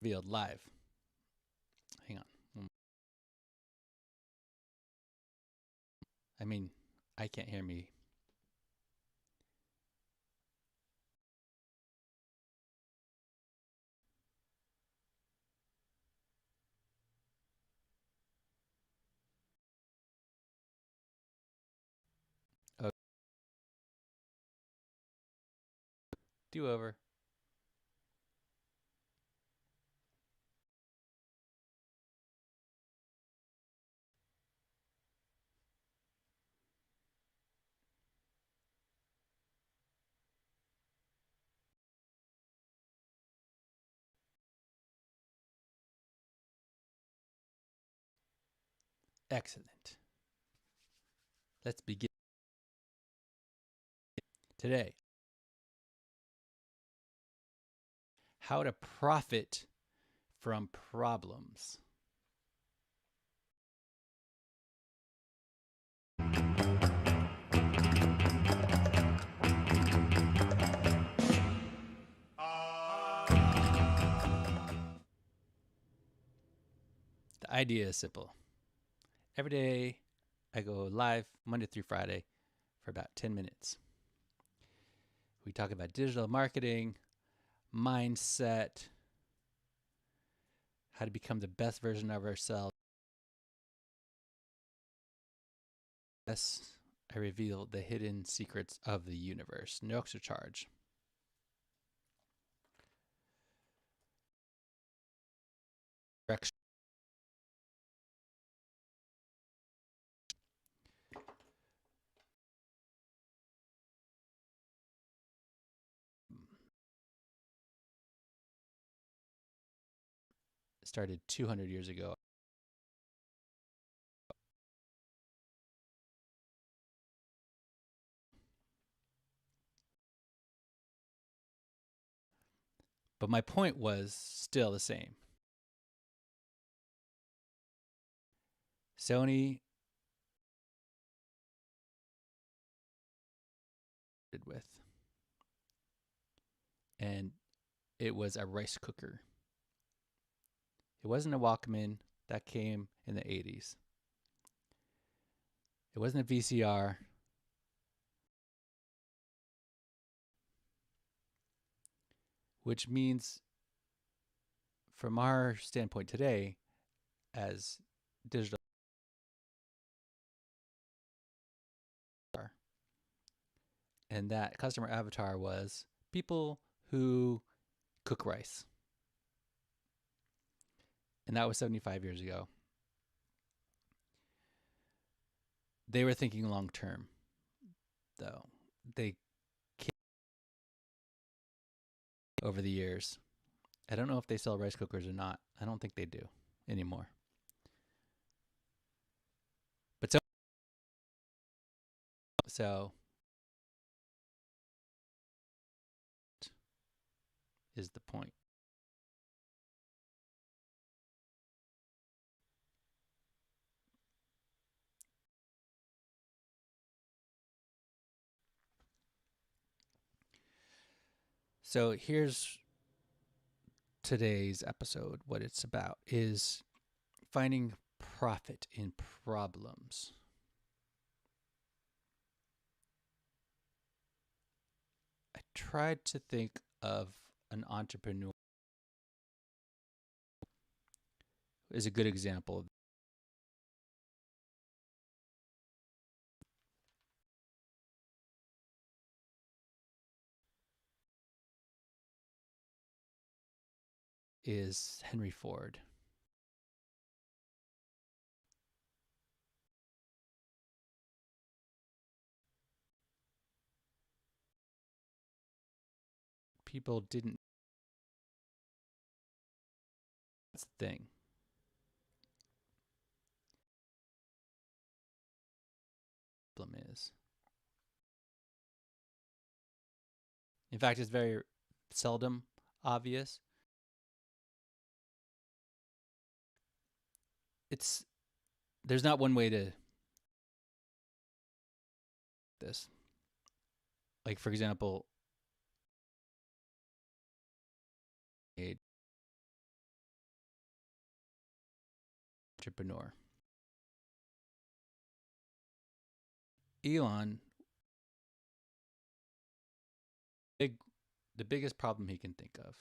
Revealed live. Hang on. I mean, I can't hear me. Oh, do over. Excellent. Let's begin today. How to profit from problems. The idea is simple. Every day I go live Monday through Friday for about 10 minutes. We talk about digital marketing, mindset, how to become the best version of ourselves. Yes, I reveal the hidden secrets of the universe. No extra charge. Started 200 years ago. But my point was still the same. Sony did with, and it was a rice cooker. It wasn't a Walkman that came in the 80s. It wasn't a VCR. Which means, from our standpoint today, as digital, and that customer avatar was people who cook rice. And that was 75 years ago. They were thinking long term, though. They came over the years. I don't know if they sell rice cookers or not. I don't think they do anymore. But so is the point. So here's today's episode. What it's about is finding profit in problems. I tried to think of an entrepreneur is a good example. Is Henry Ford. People didn't. That's the thing. Problem is, in fact, it's very seldom obvious. There's not one way to this. Like, for example, entrepreneur. Elon, the biggest problem he can think of,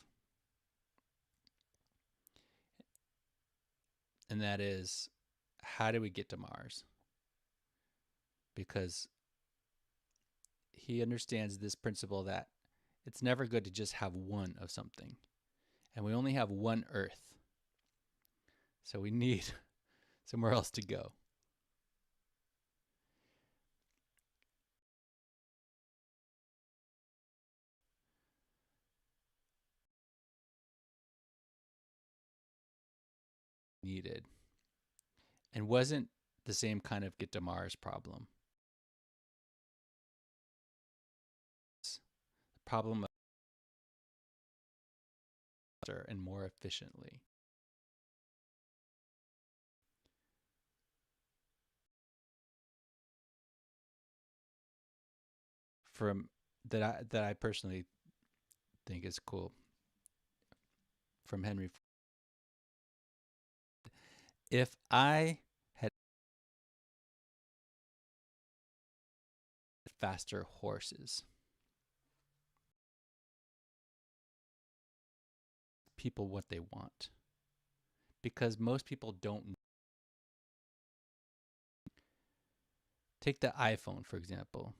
and that is, how do we get to Mars? Because he understands this principle that it's never good to just have one of something, and we only have one Earth, so we need somewhere else to go. Needed, and wasn't the same kind of get to Mars problem. The problem of and more efficiently. From that I personally think is cool from Henry. If I had faster horses, people what they want, because most people don't. Take the iPhone, for example.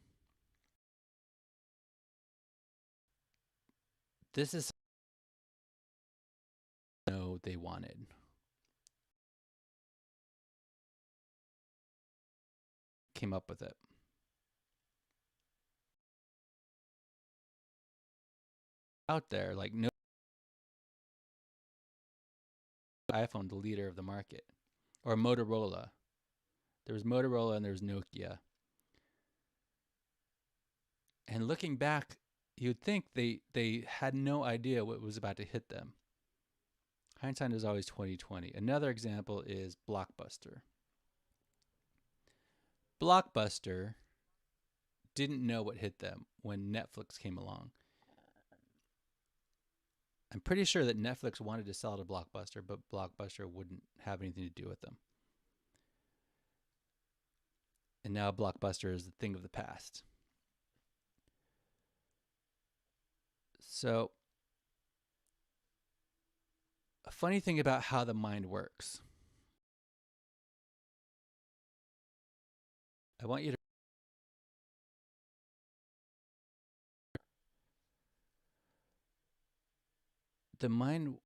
This is no they wanted. Came up with it. Out there, like no iPhone, the leader of the market, or Motorola. There was Motorola and there was Nokia. And looking back, you'd think they had no idea what was about to hit them. Hindsight is always 20/20. Another example is Blockbuster. Blockbuster didn't know what hit them when Netflix came along. I'm pretty sure that Netflix wanted to sell to Blockbuster, but Blockbuster wouldn't have anything to do with them. And now Blockbuster is the thing of the past. So, a funny thing about how the mind works. I want you to the mind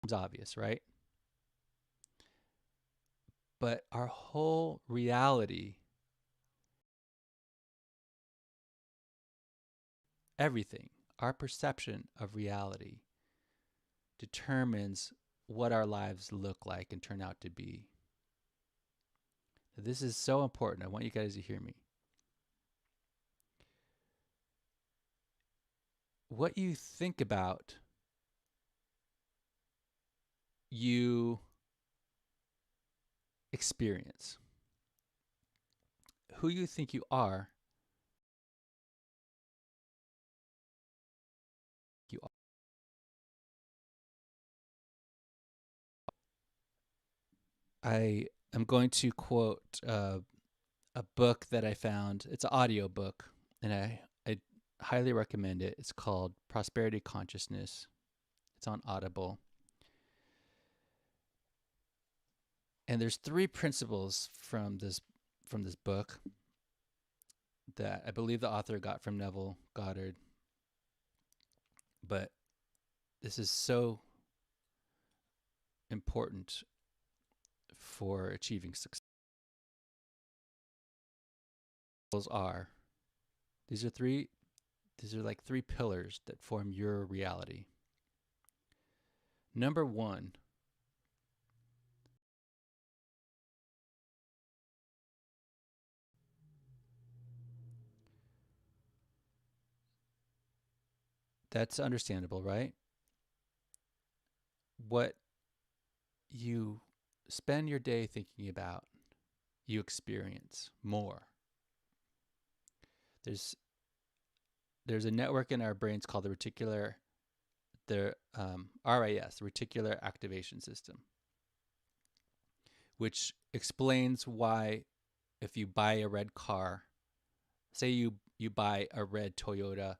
is obvious, right? But our whole reality, everything, our perception of reality determines what our lives look like and turn out to be. This is so important. I want you guys to hear me. What you think about, you experience. Who you think you are, you are. I am going to quote a book that I found. It's an audio book, and I highly recommend it. It's called Prosperity Consciousness. It's on Audible. And there's 3 principles from this book that I believe the author got from Neville Goddard. But this is so important for achieving success. Are these are like 3 pillars that form your reality. Number 1, that's understandable, right? What you spend your day thinking about, you experience more. There's there's a network in our brains called the reticular, the RAS, reticular activation system, which explains why if you buy a red car, say you buy a red Toyota,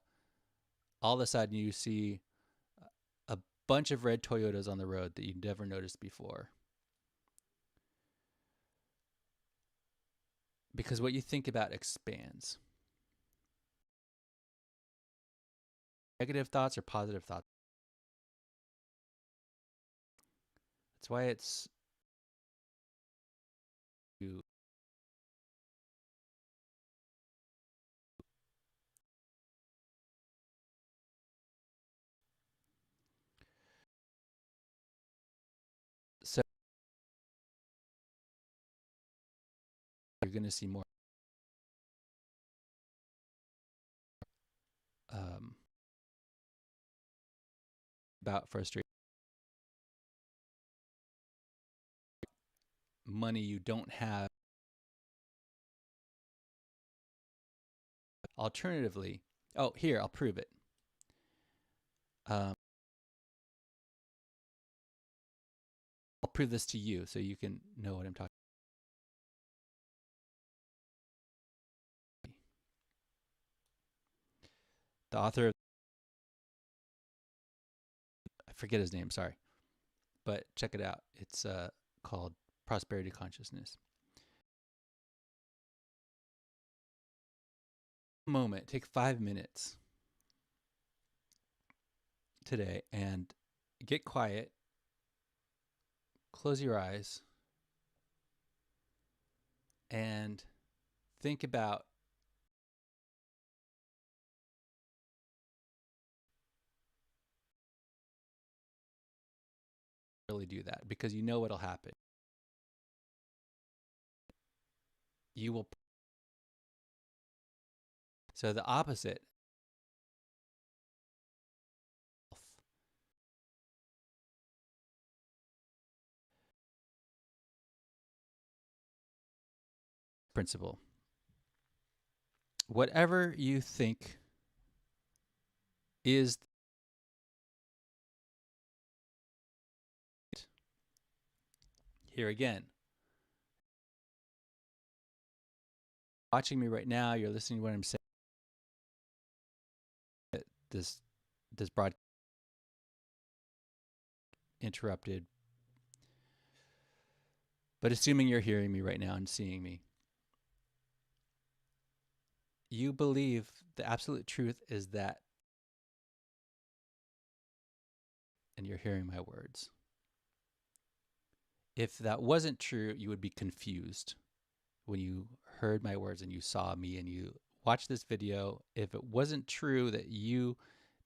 all of a sudden you see a bunch of red Toyotas on the road that you never noticed before. Because what you think about expands. Negative thoughts or positive thoughts. That's why it's you. So you're going to see more about frustration. Money you don't have. Alternatively, oh, here, I'll prove it. I'll prove this to you so you can know what I'm talking about. The author, I forget his name, sorry. But check it out. It's called Prosperity Consciousness. Moment, take 5 minutes today and get quiet, close your eyes, and think about really do that, because you know what'll happen. You will. So the opposite. Principle. Whatever you think is here again. Watching me right now, you're listening to what I'm saying. This broadcast interrupted. But assuming you're hearing me right now and seeing me, you believe the absolute truth is that, and you're hearing my words. If that wasn't true, you would be confused when you heard my words and you saw me and you watched this video. If it wasn't true that you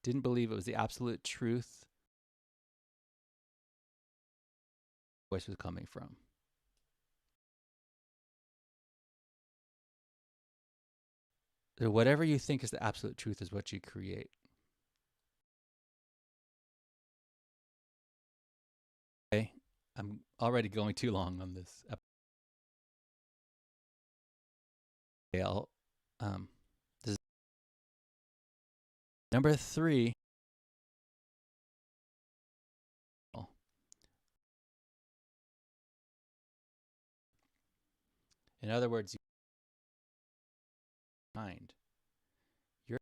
didn't believe it was the absolute truth, where voice was coming from. So whatever you think is the absolute truth is what you create. Okay, I'm already going too long on this episode. This is number 3. In other words, mind. Your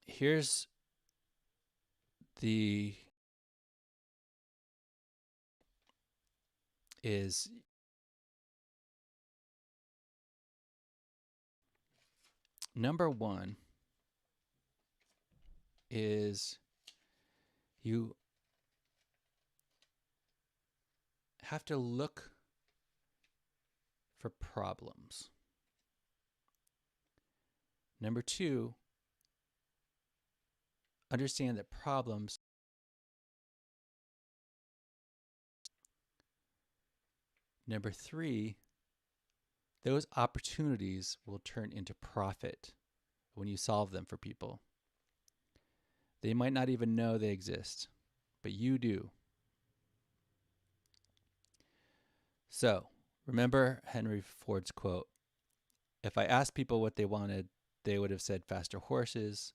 here's the is number 1 is you have to look for problems. Number 2, understand that problems. Number 3, those opportunities will turn into profit when you solve them for people. They might not even know they exist, but you do. So, remember Henry Ford's quote, if I asked people what they wanted, they would have said faster horses.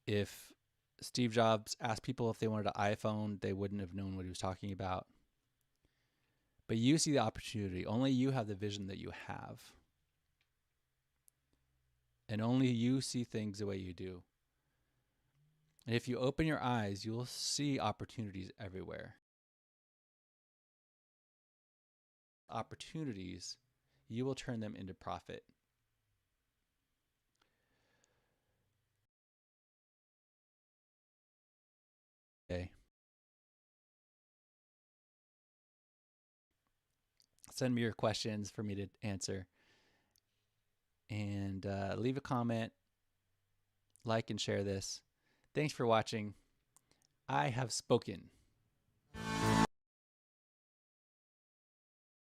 If Steve Jobs asked people if they wanted an iPhone, they wouldn't have known what he was talking about. But you see the opportunity. Only you have the vision that you have. And only you see things the way you do. And if you open your eyes, you'll see opportunities everywhere. Opportunities, you will turn them into profit. Okay. Send me your questions for me to answer. And leave a comment, like and share this. Thanks for watching. I have spoken.